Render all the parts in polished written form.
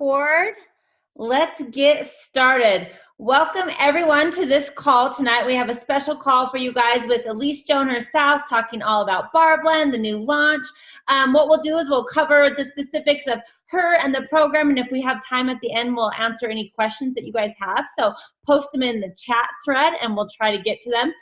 record. Let's get started. Welcome everyone to this call tonight. We have a special call for you guys with Elise Joan herself talking all about Bar Blend, the new launch. What we'll do is we'll cover the specifics of her and the program, and if we have time at the end, we'll answer any questions that you guys have. So post them in the chat thread and we'll try to get to them.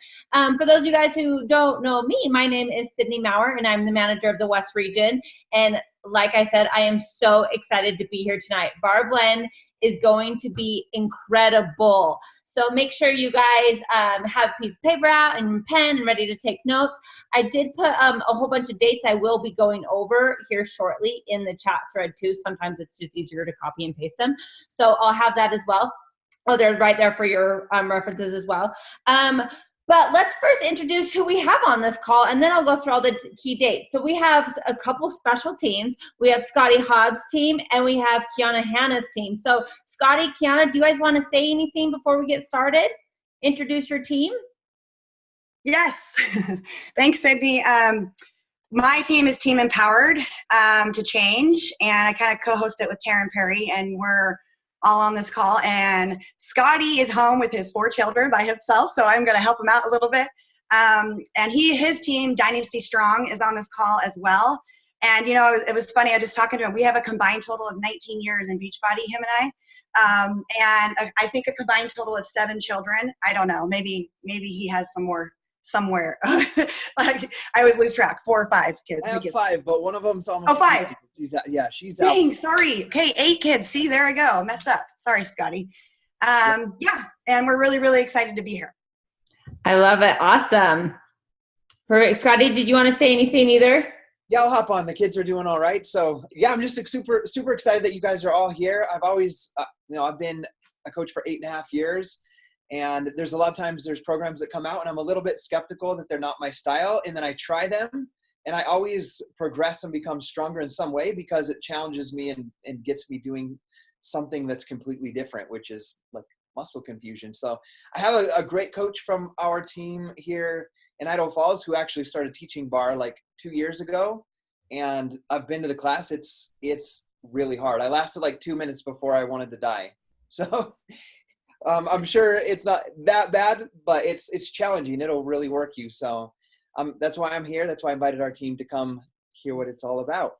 For those of you guys who don't know me, my name is Sydney Maurer and I'm the manager of the West Region. And like I said, I am so excited to be here tonight. Bar Blend is going to be incredible. So make sure you guys have a piece of paper out and pen and ready to take notes. I did put a whole bunch of dates I will be going over here shortly in the chat thread too. Sometimes it's just easier to copy and paste them. So I'll have that as well. Oh, they're right there for your references as well. But let's first introduce who we have on this call, and then I'll go through all the key dates. So we have a couple special teams. We have Scotty Hobbs' team, and we have Kiana Hanna's team. So Scotty, Kiana, do you guys want to say anything before we get started? Introduce your team. Yes. Thanks, Sydney. My team is Team Empowered to Change, and I kind of co-host it with Taryn Perry, and we're all on this call. And Scotty is home with his 4 children by himself, so I'm going to help him out a little bit. And his team, Dynasty Strong, is on this call as well. And, you know, it was funny. I was just talking to him. We have a combined total of 19 years in Beachbody, him and I. And I think a combined total of 7 children. I don't know. Maybe he has some more somewhere. Like, I always lose track. 4 or 5 kids. I have 5, but one of them's almost. Oh, 5. She's Dang, out. sorry. Okay, 8 kids. See, there I go. Messed up. Sorry, Scotty. Yeah, and we're really, really excited to be here. I love it. Awesome. Perfect. Scotty, did you want to say anything either? Yeah, I'll hop on. The kids are doing all right. So yeah, I'm just super excited that you guys are all here. I've always, I've been a coach for 8.5 years. And there's a lot of times there's programs that come out and I'm a little bit skeptical that they're not my style. And then I try them and I always progress and become stronger in some way because it challenges me and gets me doing something that's completely different, which is like muscle confusion. So I have a great coach from our team here in Idaho Falls who actually started teaching bar like 2 years ago. And I've been to the class. It's really hard. I lasted like 2 minutes before I wanted to die. So I'm sure it's not that bad, but it's challenging. It'll really work you. So that's why I'm here. That's why I invited our team to come hear what it's all about.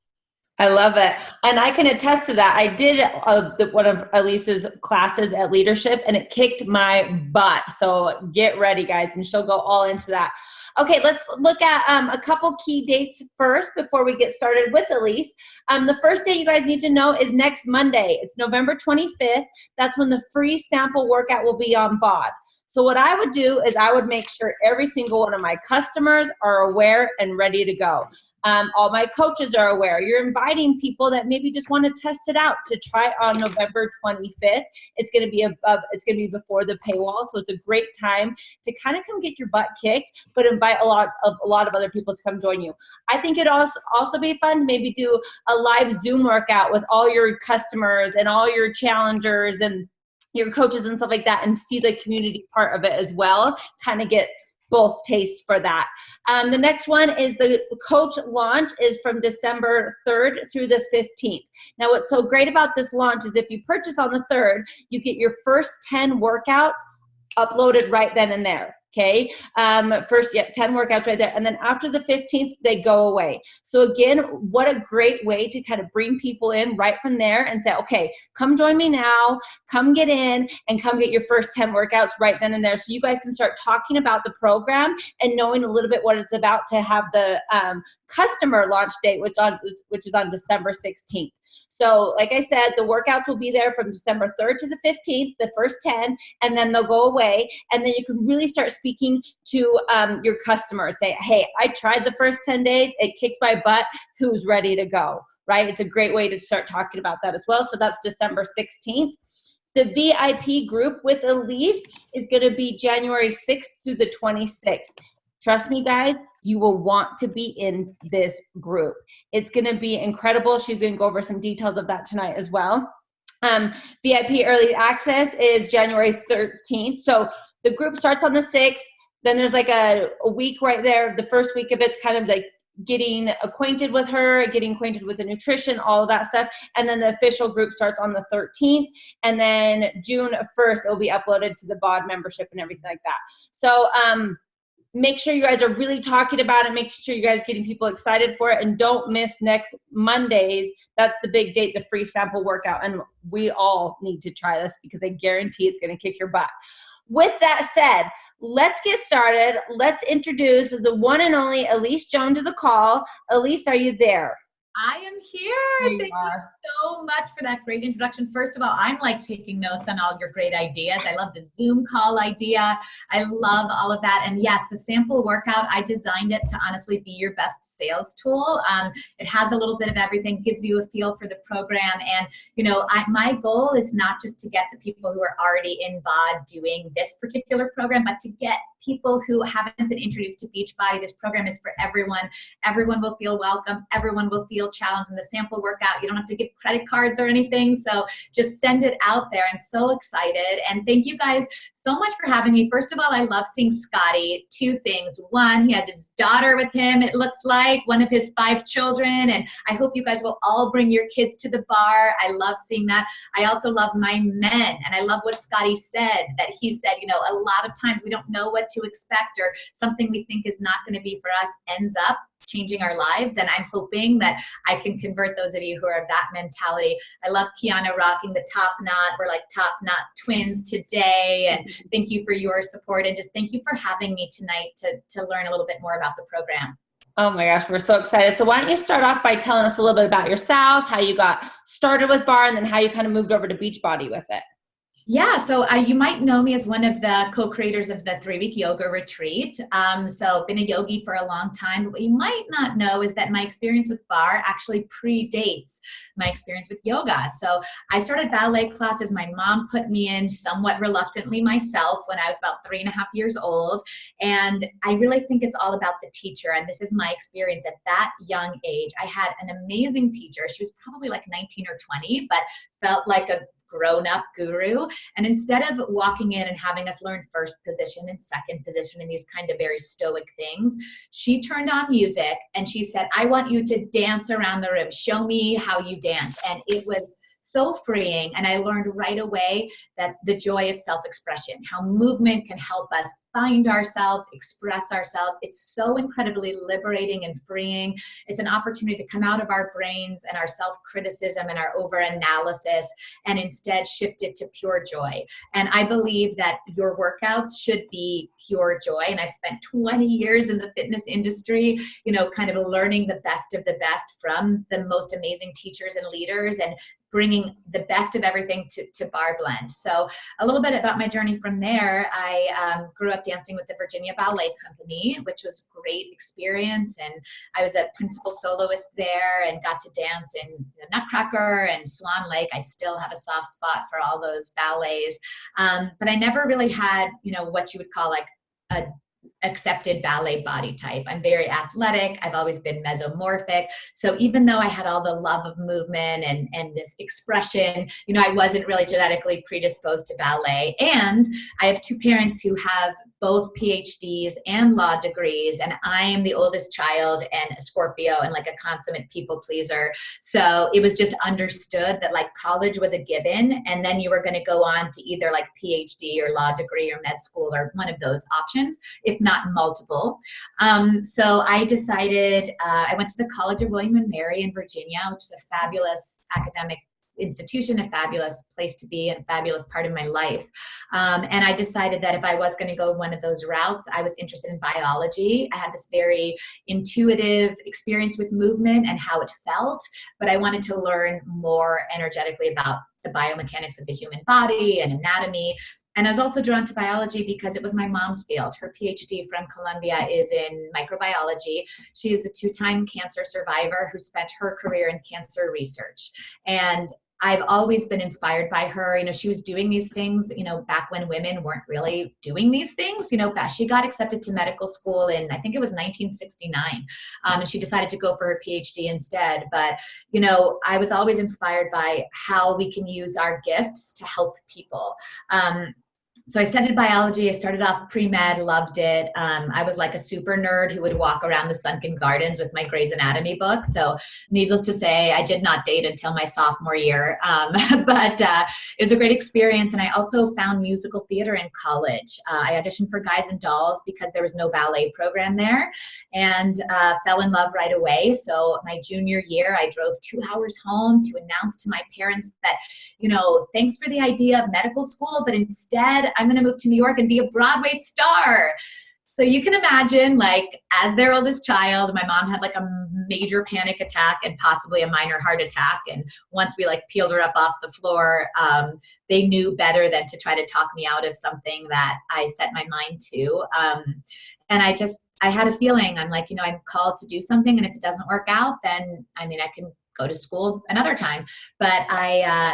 I love it. And I can attest to that. I did one of Elisa's classes at Leadership, and it kicked my butt. So get ready, guys, and she'll go all into that. Okay, let's look at a couple key dates first before we get started with Elise. The first date you guys need to know is next Monday. It's November 25th. That's when the free sample workout will be on BOD. So what I would do is I would make sure every single one of my customers are aware and ready to go. All my coaches are aware. You're inviting people that maybe just want to test it out to try on November 25th. It's going to be before the paywall, so it's a great time to kind of come get your butt kicked, but invite a lot of other people to come join you. I think it'd also be fun to maybe do a live Zoom workout with all your customers and all your challengers and your coaches and stuff like that, and see the community part of it as well, kind of get both tastes for that. The next one is the coach launch is from December 3rd through the 15th. Now, what's so great about this launch is if you purchase on the 3rd, you get your first 10 workouts uploaded right then and there. Okay, 10 workouts right there. And then after the 15th, they go away. So again, what a great way to kind of bring people in right from there and say, okay, come join me now, come get in and come get your first 10 workouts right then and there. So you guys can start talking about the program and knowing a little bit what it's about to have the customer launch date, which is on December 16th. So like I said, the workouts will be there from December 3rd to the 15th, the first 10, and then they'll go away. And then you can really start speaking to your customers. Say, hey, I tried the first 10 days. It kicked my butt. Who's ready to go, right? It's a great way to start talking about that as well. So that's December 16th. The VIP group with Elise is going to be January 6th through the 26th. Trust me, guys, you will want to be in this group. It's going to be incredible. She's going to go over some details of that tonight as well. VIP early access is January 13th. So the group starts on the 6th. Then there's like a week right there. The first week of it's kind of like getting acquainted with her, getting acquainted with the nutrition, all of that stuff. And then the official group starts on the 13th. And then June 1st, it'll be uploaded to the BOD membership and everything like that. So make sure you guys are really talking about it. Make sure you guys are getting people excited for it. And don't miss next Mondays. That's the big date, the free sample workout. And we all need to try this because I guarantee it's going to kick your butt. With that said, let's get started. Let's introduce the one and only Elise Jones to the call. Elise, are you there? I am here. Thank you so much for that great introduction. First of all, I'm like taking notes on all your great ideas. I love the Zoom call idea. I love all of that. And yes, the sample workout, I designed it to honestly be your best sales tool. It has a little bit of everything, gives you a feel for the program. And, you know, my goal is not just to get the people who are already in BOD doing this particular program, but to get people who haven't been introduced to Beachbody. This program is for everyone. Everyone will feel welcome. Everyone will feel challenged in the sample workout. You don't have to give credit cards or anything. So just send it out there. I'm so excited. And thank you guys so much for having me. First of all, I love seeing Scotty. Two things. One, he has his daughter with him, it looks like, one of his 5 children. And I hope you guys will all bring your kids to the bar. I love seeing that. I also love my men. And I love what Scotty said, that he said, you know, a lot of times we don't know what to expect, or something we think is not going to be for us ends up changing our lives. And I'm hoping that I can convert those of you who are of that mentality. I love Kiana rocking the top knot. We're like top knot twins today. And thank you for your support. And just thank you for having me tonight to learn a little bit more about the program. Oh my gosh, we're so excited. So why don't you start off by telling us a little bit about yourself, how you got started with bar, and then how you kind of moved over to Beachbody with it. Yeah, so you might know me as one of the co-creators of the 3-week yoga retreat. So I've been a yogi for a long time, but what you might not know is that my experience with bar actually predates my experience with yoga. So I started ballet classes. My mom put me in somewhat reluctantly myself when I was about 3.5 years old. And I really think it's all about the teacher. And this is my experience at that young age. I had an amazing teacher. She was probably like 19 or 20, but felt like a grown-up guru. And instead of walking in and having us learn first position and second position and these kind of very stoic things, she turned on music and she said, I want you to dance around the room. Show me how you dance. And it was so freeing. And I learned right away that the joy of self-expression, how movement can help us find ourselves, express ourselves. It's so incredibly liberating and freeing. It's an opportunity to come out of our brains and our self-criticism and our over-analysis and instead shift it to pure joy. And I believe that your workouts should be pure joy. And I spent 20 years in the fitness industry, you know, kind of learning the best of the best from the most amazing teachers and leaders and bringing the best of everything to Bar Blend. So a little bit about my journey from there. I grew up dancing with the Virginia Ballet Company, which was a great experience. And I was a principal soloist there and got to dance in the Nutcracker and Swan Lake. I still have a soft spot for all those ballets. But I never really had, you know, what you would call like a accepted ballet body type. I'm very athletic. I've always been mesomorphic. So even though I had all the love of movement and this expression, you know, I wasn't really genetically predisposed to ballet. And I have 2 parents who have both PhDs and law degrees, and I am the oldest child and a Scorpio and like a consummate people pleaser. So it was just understood that like college was a given, and then you were going to go on to either like PhD or law degree or med school or one of those options, if not multiple. So I decided, I went to the College of William and Mary in Virginia, which is a fabulous academic institution, a fabulous place to be, and a fabulous part of my life. And I decided that if I was going to go one of those routes, I was interested in biology. I had this very intuitive experience with movement and how it felt, but I wanted to learn more energetically about the biomechanics of the human body and anatomy. And I was also drawn to biology because it was my mom's field. Her PhD from Columbia is in microbiology. She is the 2-time cancer survivor who spent her career in cancer research. And I've always been inspired by her. You know, she was doing these things, you know, back when women weren't really doing these things. You know, she got accepted to medical school in, I think it was 1969. And she decided to go for her PhD instead. But, you know, I was always inspired by how we can use our gifts to help people. So I studied biology. I started off pre-med, loved it. I was like a super nerd who would walk around the sunken gardens with my Grey's Anatomy book. So needless to say, I did not date until my sophomore year. But it was a great experience. And I also found musical theater in college. I auditioned for Guys and Dolls because there was no ballet program there, and fell in love right away. So my junior year, I drove 2 hours home to announce to my parents that, you know, thanks for the idea of medical school, but instead I'm going to move to New York and be a Broadway star. So you can imagine, like, as their oldest child, my mom had like a major panic attack and possibly a minor heart attack. And once we like peeled her up off the floor, they knew better than to try to talk me out of something that I set my mind to. And I had a feeling, I'm like, you know, I'm called to do something. And if it doesn't work out, then I mean, I can go to school another time. But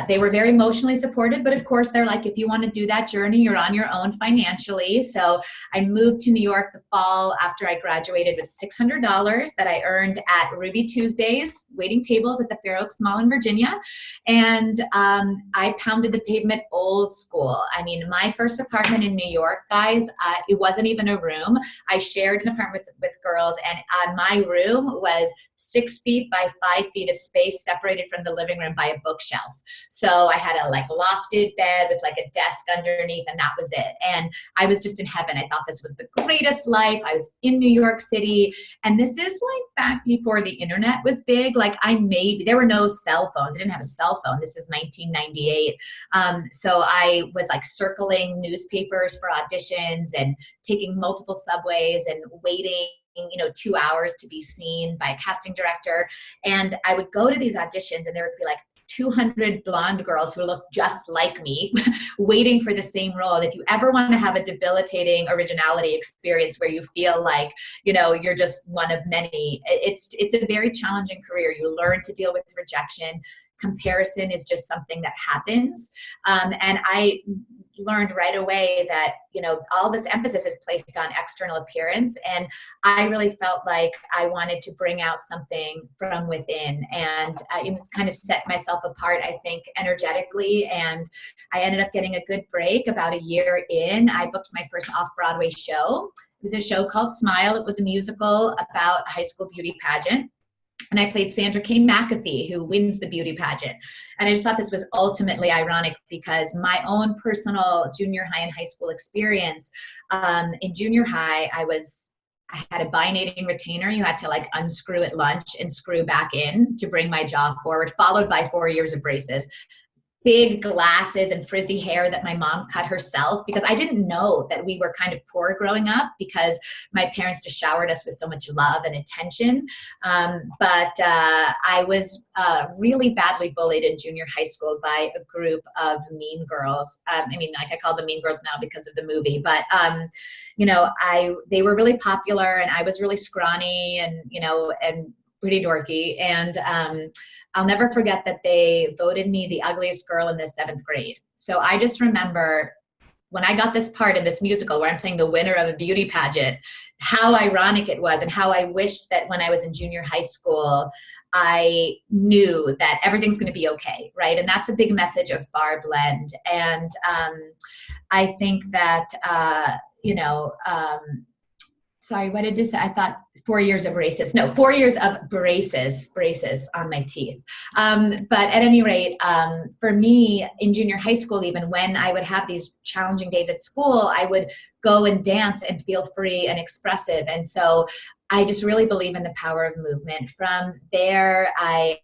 they were very emotionally supported. But of course, they're like, if you want to do that journey, you're on your own financially. So I moved to New York the fall after I graduated with $600 that I earned at Ruby Tuesdays, waiting tables at the Fair Oaks Mall in Virginia. And I pounded the pavement old school. I mean, my first apartment in New York, guys, it wasn't even a room. I shared an apartment with girls, and my room was 6 feet by 5 feet of space separated from the living room by a bookshelf. So I had a like lofted bed with like a desk underneath, and that was it. And I was just in heaven. I thought this was the greatest life. I was in New York City. And this is like back before the internet was big. Like there were no cell phones. I didn't have a cell phone. This is 1998. So I was like circling newspapers for auditions and taking multiple subways and waiting 2 hours to be seen by a casting director. And I would go to these auditions, and there would be like 200 blonde girls who looked just like me waiting for the same role. And if you ever want to have a debilitating originality experience where you feel like, you're just one of many, it's a very challenging career. You learn to deal with rejection. Comparison is just something that happens. And I learned right away that, all this emphasis is placed on external appearance. And I really felt like I wanted to bring out something from within, and it was kind of set myself apart, I think, energetically. And I ended up getting a good break about a year in. I booked my first off-Broadway show. It was a show called Smile. It was a musical about a high school beauty pageant. And I played Sandra Kay McAfee, who wins the beauty pageant. And I just thought this was ultimately ironic because my own personal junior high and high school experience, in junior high, I had a binating retainer. You had to like unscrew at lunch and screw back in to bring my jaw forward, followed by 4 years of braces. Big glasses and frizzy hair that my mom cut herself, because I didn't know that we were kind of poor growing up because my parents just showered us with so much love and attention. But I was really badly bullied in junior high school by a group of mean girls. I call them mean girls now because of the movie, but they were really popular, and I was really scrawny and pretty dorky. And I'll never forget that they voted me the ugliest girl in the 7th grade. So I just remember when I got this part in this musical where I'm playing the winner of a beauty pageant, how ironic it was, and how I wish that when I was in junior high school, I knew that everything's going to be okay, right? And that's a big message of Bar Blend. And I think that, sorry, what did you say? I thought 4 years of braces. No, 4 years of braces on my teeth. But at any rate, for me in junior high school, even when I would have these challenging days at school, I would go and dance and feel free and expressive. And so I just really believe in the power of movement. From there, I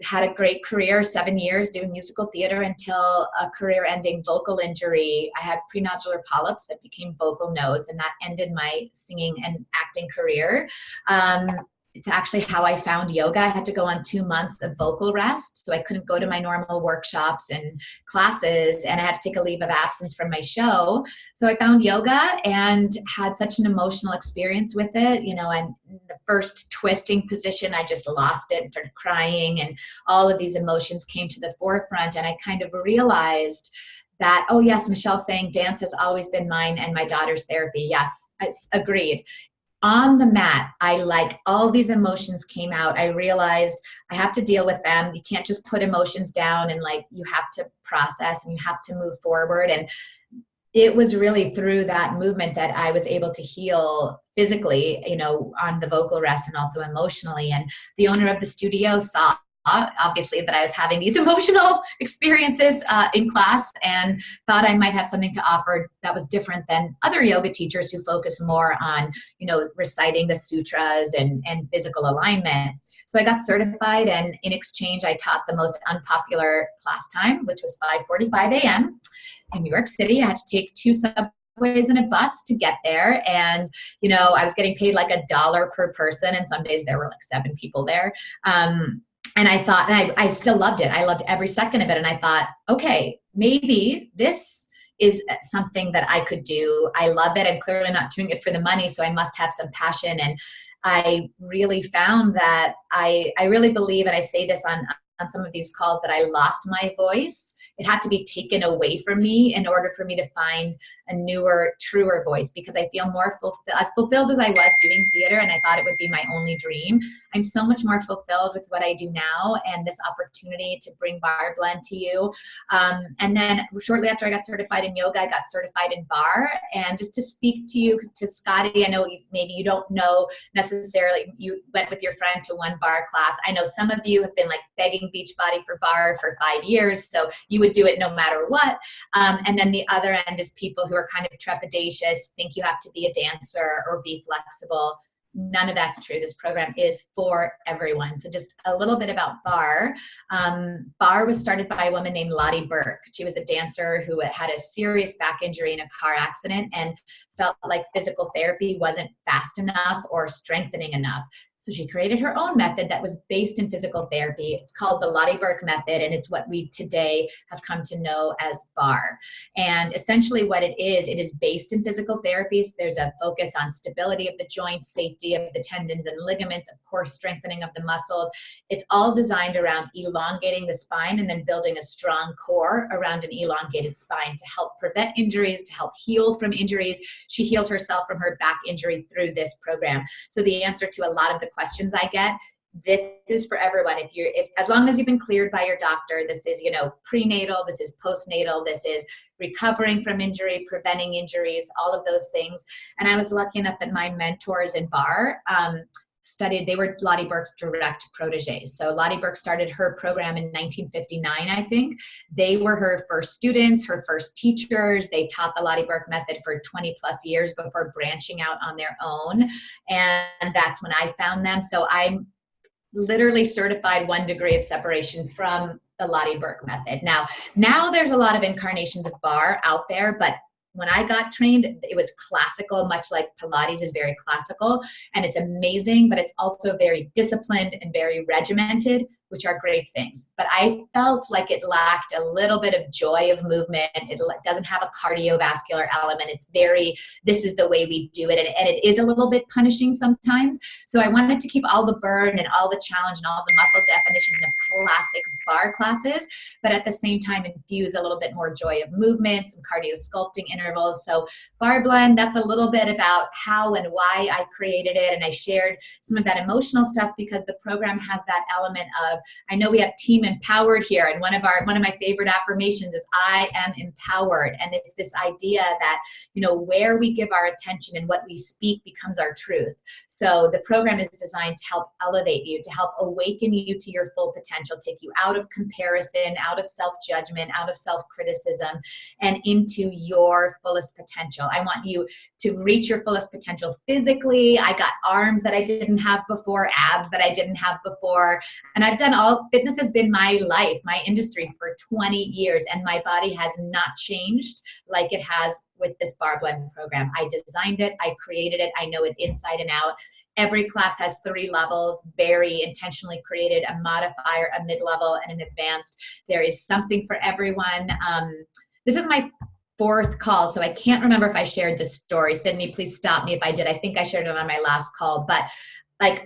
had a great career, 7 years doing musical theater until a career-ending vocal injury. I had prenodular polyps that became vocal nodes, and that ended my singing and acting career. It's actually how I found yoga. I had to go on 2 months of vocal rest, so I couldn't go to my normal workshops and classes, and I had to take a leave of absence from my show. So I found yoga and had such an emotional experience with it. I'm in the first twisting position, I just lost it and started crying, and all of these emotions came to the forefront, and I kind of realized that, oh yes, Michelle's saying dance has always been mine and my daughter's therapy. Yes, agreed. on the mat, all these emotions came out. I realized I have to deal with them. You can't just put emotions down, and you have to process and you have to move forward. And it was really through that movement that I was able to heal physically, on the vocal rest and also emotionally. And the owner of the studio saw, obviously, that I was having these emotional experiences in class, and thought I might have something to offer that was different than other yoga teachers who focus more on, reciting the sutras and physical alignment. So I got certified, and in exchange, I taught the most unpopular class time, which was 5:45 a.m. in New York City. I had to take 2 subways and a bus to get there. And, I was getting paid like $1 per person. And some days there were 7 people there. And I thought, and I still loved it. I loved every second of it. And I thought, okay, maybe this is something that I could do. I love it. I'm clearly not doing it for the money, so I must have some passion. And I really found that I really believe, and I say this on some of these calls, that I lost my voice. It had to be taken away from me in order for me to find a newer, truer voice, because I feel more as fulfilled as I was doing theater, and I thought it would be my only dream. I'm so much more fulfilled with what I do now, and this opportunity to bring Bar Blend to you. And then shortly after I got certified in yoga, I got certified in bar. And just to speak to you, to Scotty, I know maybe you don't know necessarily, you went with your friend to one bar class. I know some of you have been begging Beachbody for bar for 5 years, so you would do it no matter what. And then the other end is people who are kind of trepidatious, think you have to be a dancer or be flexible. None of that's true. This program is for everyone. So just a little bit about Bar. Bar was started by a woman named Lottie Burke. She was a dancer who had a serious back injury in a car accident and felt like physical therapy wasn't fast enough or strengthening enough. So she created her own method that was based in physical therapy. It's called the Lottie Burke method, and it's what we today have come to know as Bar. And essentially what it is based in physical therapy. So there's a focus on stability of the joints, safety of the tendons and ligaments, of course, strengthening of the muscles. It's all designed around elongating the spine and then building a strong core around an elongated spine to help prevent injuries, to help heal from injuries. She healed herself from her back injury through this program. So the answer to a lot of the questions I get, this is for everyone. If as long as you've been cleared by your doctor, this is, prenatal, this is postnatal, this is recovering from injury, preventing injuries, all of those things. And I was lucky enough that my mentors in Bar, they were Lottie Burke's direct proteges. So Lottie Burke started her program in 1959, I think. They were her first students, her first teachers. They taught the Lottie Burke method for 20 plus years before branching out on their own. And that's when I found them. So I'm literally certified 1 degree of separation from the Lottie Burke method. Now there's a lot of incarnations of Bar out there, but when I got trained, it was classical, much like Pilates is very classical, and it's amazing, but it's also very disciplined and very regimented, which are great things. But I felt like it lacked a little bit of joy of movement. It doesn't have a cardiovascular element. It's this is the way we do it. And it is a little bit punishing sometimes. So I wanted to keep all the burn and all the challenge and all the muscle definition of classic Bar classes, but at the same time infuse a little bit more joy of movement, some cardio sculpting intervals. So Bar Blend, that's a little bit about how and why I created it. And I shared some of that emotional stuff because the program has that element of, I know we have team empowered here, and one of my favorite affirmations is I am empowered. And it's this idea that, where we give our attention and what we speak becomes our truth. So the program is designed to help elevate you, to help awaken you to your full potential, take you out of comparison, out of self-judgment, out of self-criticism, and into your fullest potential. I want you to reach your fullest potential physically. I got arms that I didn't have before, abs that I didn't have before, and I've done fitness has been my life, my industry for 20 years, and my body has not changed like it has with this Bar Blend program. I designed it, I created it, I know it inside and out. Every class has 3 levels, very intentionally created, a modifier, a mid-level, and an advanced. There is something for everyone. This is my 4th call, so I can't remember if I shared this story. Sydney, please stop me if I did. I think I shared it on my last call, but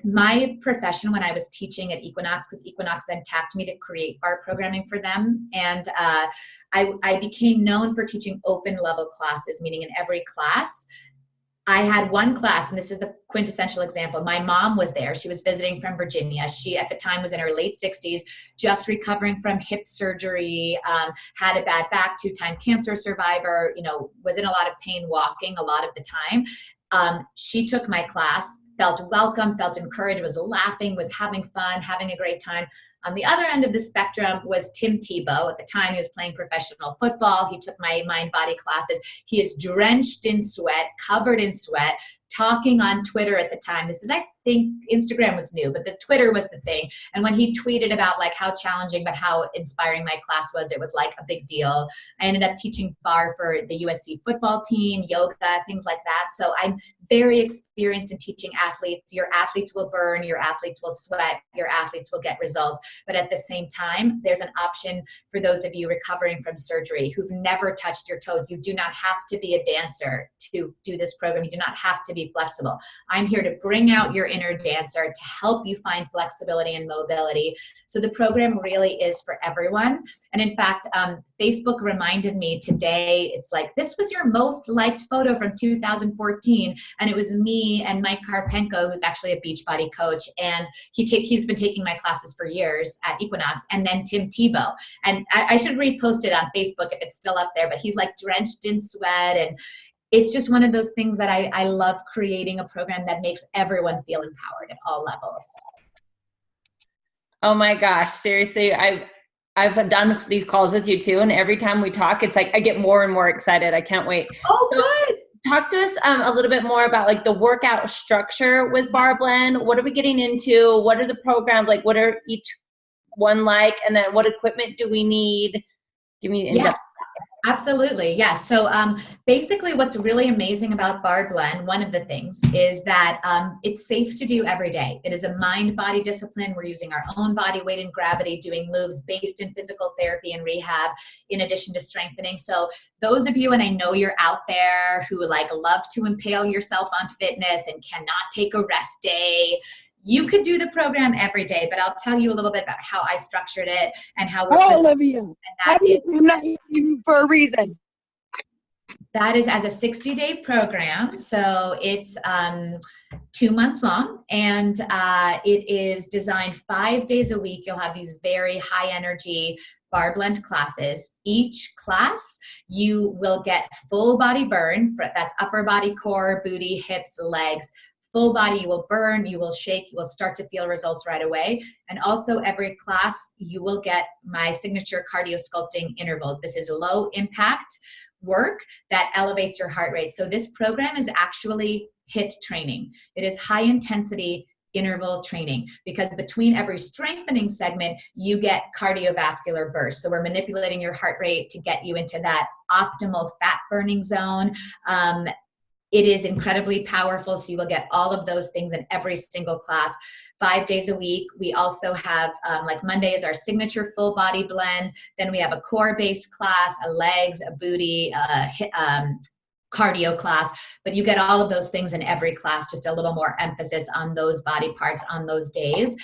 my profession when I was teaching at Equinox, because Equinox then tapped me to create Bar programming for them. And I became known for teaching open level classes, meaning in every class, I had one class, and this is the quintessential example. My mom was there. She was visiting from Virginia. She, at the time, was in her late 60s, just recovering from hip surgery, had a bad back, 2-time cancer survivor, was in a lot of pain walking a lot of the time. She took my class, felt welcome, felt encouraged, was laughing, was having fun, having a great time. On the other end of the spectrum was Tim Tebow. At the time, he was playing professional football. He took my mind-body classes. He is drenched in sweat, covered in sweat, talking on Twitter at the time. This is, I think, Instagram was new, but the Twitter was the thing. And when he tweeted about like how challenging but how inspiring my class was, it was like a big deal. I ended up teaching barre for the USC football team, yoga, things like that. So I'm very experienced in teaching athletes. Your athletes will burn, your athletes will sweat, your athletes will get results. But at the same time, there's an option for those of you recovering from surgery who've never touched your toes. You do not have to be a dancer to do this program. You do not have to be flexible. I'm here to bring out your inner dancer, to help you find flexibility and mobility. So the program really is for everyone. And in fact, Facebook reminded me today, it's like, this was your most liked photo from 2014. And it was me and Mike Karpenko, who's actually a Beachbody coach. And he's been taking my classes for years at Equinox, and then Tim Tebow. And I should repost it on Facebook if it's still up there, but he's like drenched in sweat. And it's just one of those things that I love, creating a program that makes everyone feel empowered at all levels. Oh my gosh, seriously, I've done these calls with you too, and every time we talk, it's like I get more and more excited. I can't wait. Oh, good. Talk to us a little bit more about like the workout structure with Barre Blend. What are we getting into? What are the programs like? What are each one like? And then what equipment do we need? Give me in depth. Absolutely. Yeah. So basically what's really amazing about Barre Blend, one of the things is that it's safe to do every day. It is a mind-body discipline. We're using our own body weight and gravity, doing moves based in physical therapy and rehab, in addition to strengthening. So those of you, and I know you're out there who like love to impale yourself on fitness and cannot take a rest day, you could do the program every day, but I'll tell you a little bit about how I structured it and how we're Olivia, I'm not eating for a reason. That is as a 60-day program. So it's 2 months long, and it is designed 5 days a week. You'll have these very high energy Barre Blend classes. Each class, you will get full body burn. That's upper body, core, booty, hips, legs. Full body, you will burn, you will shake, you will start to feel results right away. And also every class, you will get my signature cardio sculpting intervals. This is low impact work that elevates your heart rate. So this program is actually HIIT training. It is high intensity interval training, because between every strengthening segment, you get cardiovascular bursts. So we're manipulating your heart rate to get you into that optimal fat burning zone. It is incredibly powerful, so you will get all of those things in every single class, 5 days a week. We also have, like Monday is our signature full body blend. Then we have a core-based class, a legs, a booty, cardio class. But you get all of those things in every class, just a little more emphasis on those body parts on those days.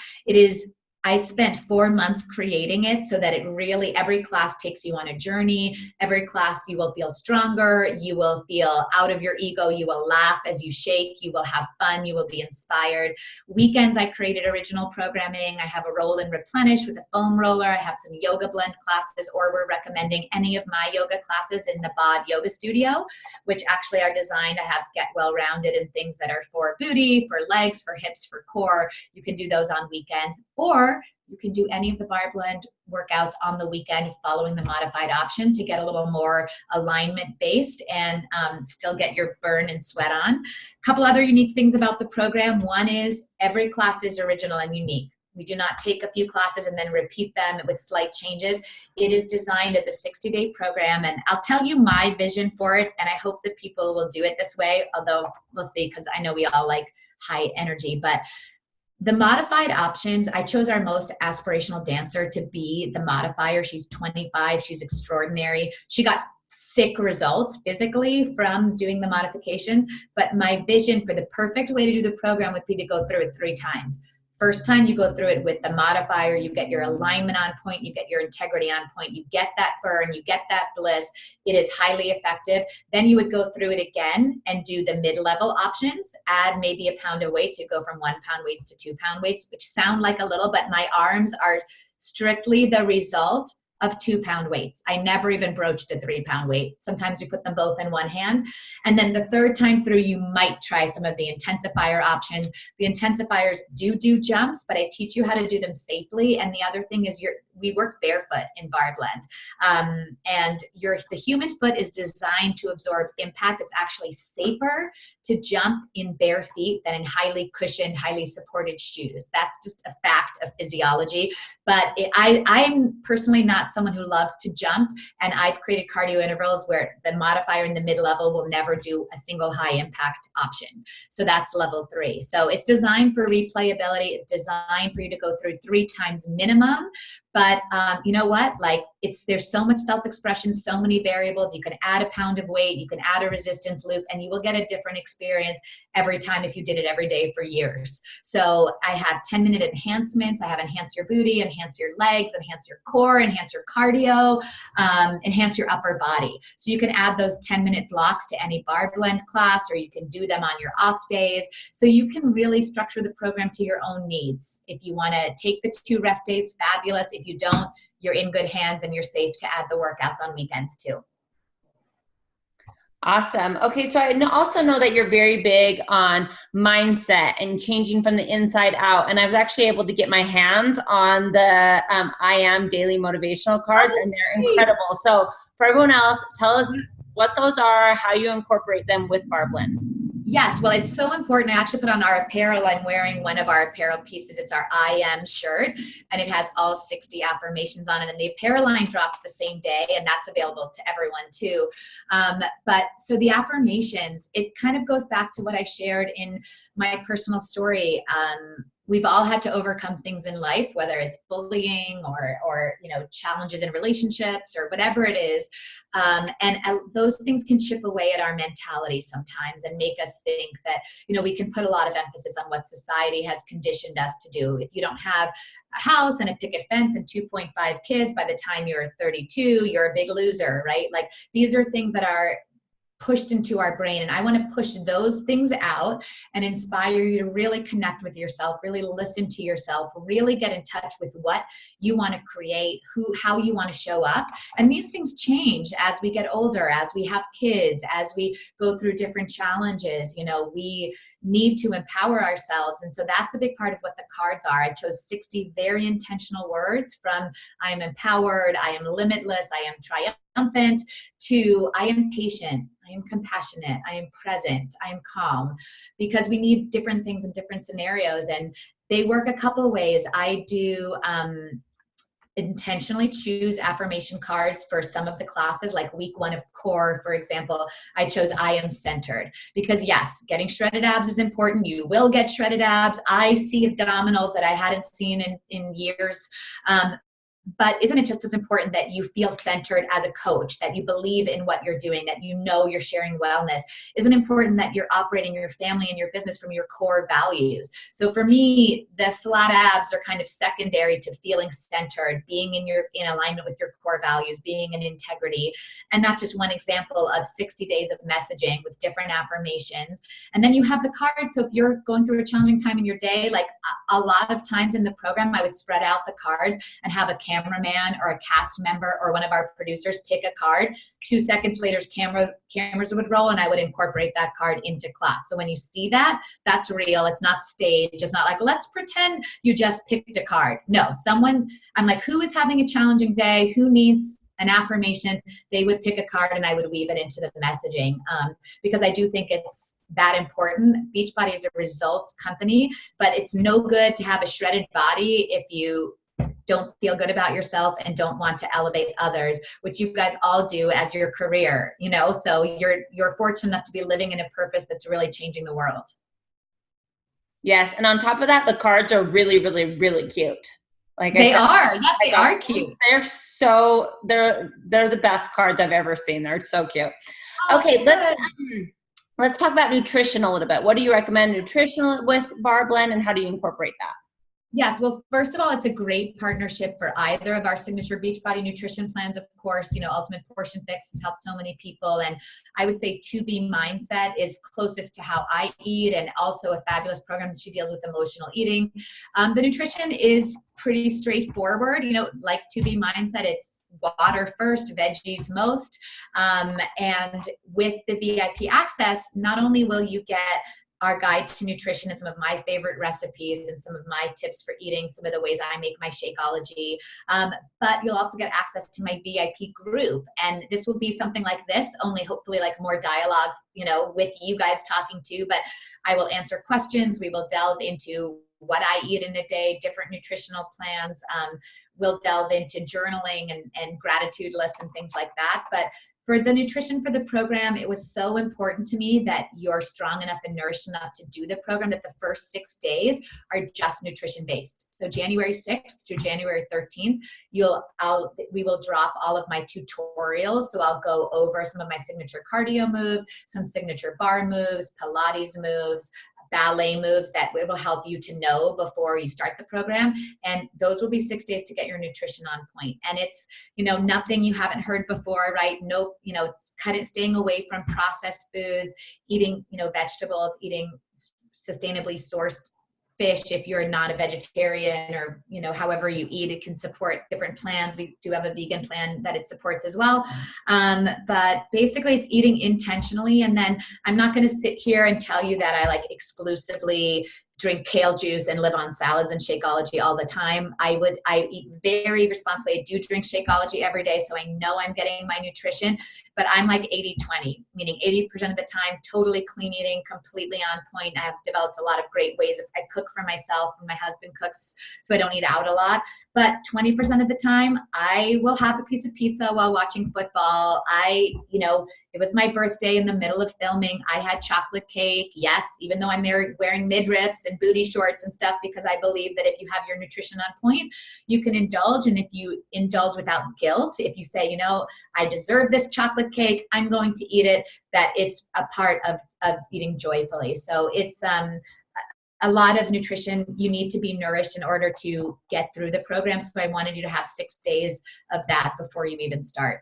I spent 4 months creating it so that it really, every class takes you on a journey. Every class you will feel stronger. You will feel out of your ego. You will laugh as you shake. You will have fun. You will be inspired. Weekends, I created original programming. I have a roll and replenish with a foam roller. I have some yoga blend classes, or we're recommending any of my yoga classes in the BOD Yoga Studio, which actually are designed to have get well-rounded and things that are for booty, for legs, for hips, for core. You can do those on weekends, or you can do any of the Barre Blend workouts on the weekend following the modified option to get a little more alignment based and still get your burn and sweat on. A couple other unique things about the program. One is every class is original and unique. We do not take a few classes and then repeat them with slight changes. It is designed as a 60-day program, and I'll tell you my vision for it, and I hope that people will do it this way, although we'll see, because I know we all like high energy. But the modified options, I chose our most aspirational dancer to be the modifier. She's 25. She's extraordinary. She got sick results physically from doing the modifications, but my vision for the perfect way to do the program would be to go through it 3 times. First time you go through it with the modifier, you get your alignment on point, you get your integrity on point, you get that burn, you get that bliss. It is highly effective. Then you would go through it again and do the mid-level options, add maybe a pound of weight to go from 1 pound weights to 2 pound weights, which sound like a little, but my arms are strictly the result of 2 pound weights. I never even broached a 3 pound weight. Sometimes we put them both in one hand. And then the third time through, you might try some of the intensifier options. The intensifiers do jumps, but I teach you how to do them safely. And the other thing is we work barefoot in bar blend. And the human foot is designed to absorb impact. It's actually safer to jump in bare feet than in highly cushioned, highly supported shoes. That's just a fact of physiology. But I'm personally not someone who loves to jump, and I've created cardio intervals where the modifier in the mid-level will never do a single high impact option. So that's level 3. So it's designed for replayability. It's designed for you to go through 3 times minimum. But you know what? Like there's so much self-expression, so many variables. You can add a pound of weight, you can add a resistance loop, and you will get a different experience every time if you did it every day for years. So I have 10-minute enhancements. I have enhance your booty, enhance your legs, enhance your core, enhance your cardio, enhance your upper body. So you can add those 10-minute blocks to any bar blend class, or you can do them on your off days. So you can really structure the program to your own needs. If you want to take the 2 rest days, fabulous. If you don't, you're in good hands and you're safe to add the workouts on weekends too. Awesome. Okay, so I also know that you're very big on mindset and changing from the inside out. And I was actually able to get my hands on the I Am Daily Motivational cards, and they're incredible. So for everyone else, tell us what those are, how you incorporate them with Bar Blend. Yes, well, it's so important. I actually put on our apparel. I'm wearing one of our apparel pieces. It's our I Am shirt, and it has all 60 affirmations on it. And the apparel line drops the same day, and that's available to everyone too. But so the affirmations, it kind of goes back to what I shared in my personal story. We've all had to overcome things in life, whether it's bullying or challenges in relationships or whatever it is. And those things can chip away at our mentality sometimes and make us think that, we can put a lot of emphasis on what society has conditioned us to do. If you don't have a house and a picket fence and 2.5 kids by the time you're 32, you're a big loser, right? Like these are things that are pushed into our brain. And I want to push those things out and inspire you to really connect with yourself, really listen to yourself, really get in touch with what you want to create, how you want to show up. And these things change as we get older, as we have kids, as we go through different challenges. We need to empower ourselves. And so that's a big part of what the cards are. I chose 60 very intentional words from I am empowered, I am limitless, I am triumphant, to I am patient, I am compassionate, I am present, I am calm, because we need different things in different scenarios. And they work a couple of ways. I do intentionally choose affirmation cards for some of the classes, like week 1 of core, for example. I chose I am centered because yes, getting shredded abs is important. You will get shredded abs. I see abdominals that I hadn't seen in years. But isn't it just as important that you feel centered as a coach, that you believe in what you're doing, that you're sharing wellness? Isn't it important that you're operating your family and your business from your core values? So for me, the flat abs are kind of secondary to feeling centered, being in alignment with your core values, being in integrity. And that's just one example of 60 days of messaging with different affirmations. And then you have the cards. So if you're going through a challenging time in your day, like a lot of times in the program, I would spread out the cards and have a cameraman or a cast member or one of our producers pick a card. 2 seconds later, cameras would roll, and I would incorporate that card into class. So when you see that, that's real. It's not staged. It's not like, let's pretend you just picked a card. No, I'm like, who is having a challenging day? Who needs an affirmation? They would pick a card and I would weave it into the messaging, because I do think it's that important. Beachbody is a results company, but it's no good to have a shredded body if you don't feel good about yourself and don't want to elevate others, which you guys all do as your career, so you're fortunate enough to be living in a purpose that's really changing the world. Yes. And on top of that, the cards are really, really, really cute. Like they are cute. They're the best cards I've ever seen. They're so cute. Oh, okay. Let's talk about nutrition a little bit. What do you recommend nutritional with Bar Blend, and how do you incorporate that? Yes. Well, first of all, it's a great partnership for either of our signature Beachbody nutrition plans. Of course, Ultimate Portion Fix has helped so many people. And I would say 2B Mindset is closest to how I eat, and also a fabulous program that she deals with emotional eating. The nutrition is pretty straightforward. Like 2B Mindset, it's water first, veggies most. And with the VIP access, not only will you get our guide to nutrition and some of my favorite recipes and some of my tips for eating, some of the ways I make my Shakeology. But you'll also get access to my VIP group. And this will be something like this, only hopefully like more dialogue, with you guys talking to, but I will answer questions. We will delve into what I eat in a day, different nutritional plans. We'll delve into journaling and gratitude lists and things like that. But for the nutrition for the program, it was so important to me that you're strong enough and nourished enough to do the program, that the first 6 days are just nutrition based. So January 6th through January 13th, we will drop all of my tutorials. So I'll go over some of my signature cardio moves, some signature bar moves, Pilates moves, ballet moves that will help you to know before you start the program. And those will be 6 days to get your nutrition on point. And it's, nothing you haven't heard before, right? No, staying away from processed foods, eating, vegetables, eating sustainably sourced fish if you're not a vegetarian, or however you eat. It can support different plans. We do have a vegan plan that it supports as well, but basically it's eating intentionally. And then I'm not going to sit here and tell you that I exclusively drink kale juice and live on salads and Shakeology all the time. I eat very responsibly. I do drink Shakeology every day, so I know I'm getting my nutrition, but I'm like 80-20, meaning 80% of the time, totally clean eating, completely on point. I have developed a lot of great ways. I cook for myself, and my husband cooks, so I don't eat out a lot. But 20% of the time, I will have a piece of pizza while watching football. It was my birthday in the middle of filming. I had chocolate cake. Yes, even though I'm wearing midriffs and booty shorts and stuff, because I believe that if you have your nutrition on point, you can indulge. And if you indulge without guilt, if you say, I deserve this chocolate cake, I'm going to eat it, that it's a part of eating joyfully. So it's a lot of nutrition. You need to be nourished in order to get through the program. So I wanted you to have 6 days of that before you even start.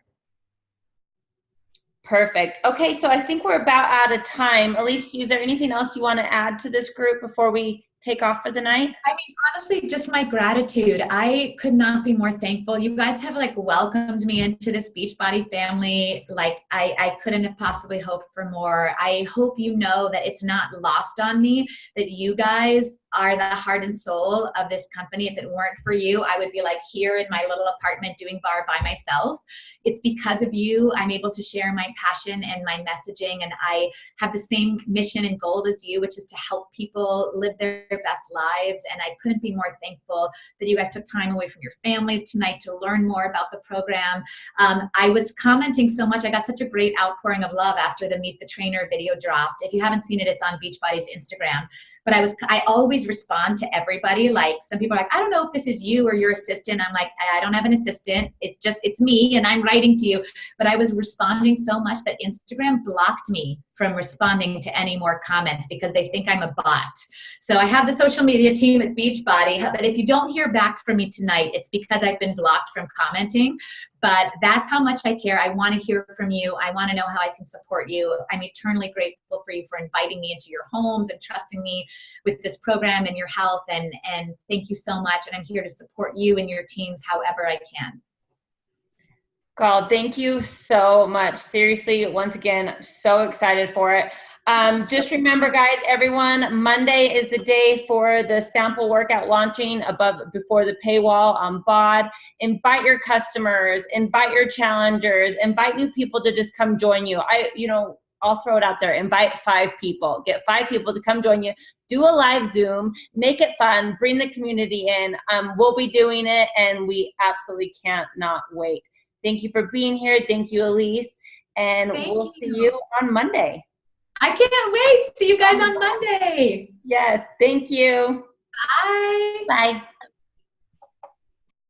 Perfect. Okay, so I think we're about out of time. Elise, is there anything else you want to add to this group before we take off for the night? I mean, honestly, just my gratitude. I could not be more thankful. You guys have welcomed me into this Beachbody family. I couldn't have possibly hoped for more. I hope you know that it's not lost on me that you guys are the heart and soul of this company. If it weren't for you, I would be here in my little apartment doing bar by myself. It's because of you I'm able to share my passion and my messaging, and I have the same mission and goal as you, which is to help people live their best lives. And I couldn't be more thankful that you guys took time away from your families tonight to learn more about the program. I was commenting so much. I got such a great outpouring of love after the Meet the Trainer video dropped. If you haven't seen it, it's on Beachbody's Instagram. But I always respond to everybody. Some people are I don't know if this is you or your assistant. I'm I don't have an assistant. It's me, and I'm writing to you. But I was responding so much that Instagram blocked me from responding to any more comments because they think I'm a bot. So I have the social media team at Beachbody, but if you don't hear back from me tonight, it's because I've been blocked from commenting. But that's how much I care. I want to hear from you. I want to know how I can support you. I'm eternally grateful for you for inviting me into your homes and trusting me with this program and your health. And thank you so much. And I'm here to support you and your teams however I can. Carl, thank you so much. Seriously, once again, so excited for it. Just remember, guys, everyone, Monday is the day for the sample workout launching before the paywall on BOD. Invite your customers, invite your challengers, invite new people to just come join you. I'll throw it out there. Invite 5 people. Get 5 people to come join you. Do a live Zoom. Make it fun. Bring the community in. We'll be doing it, and we absolutely can't not wait. Thank you for being here. Thank you, Elise. And we'll see you on Monday. I can't wait. See you guys on Monday. Yes. Thank you. Bye. Bye.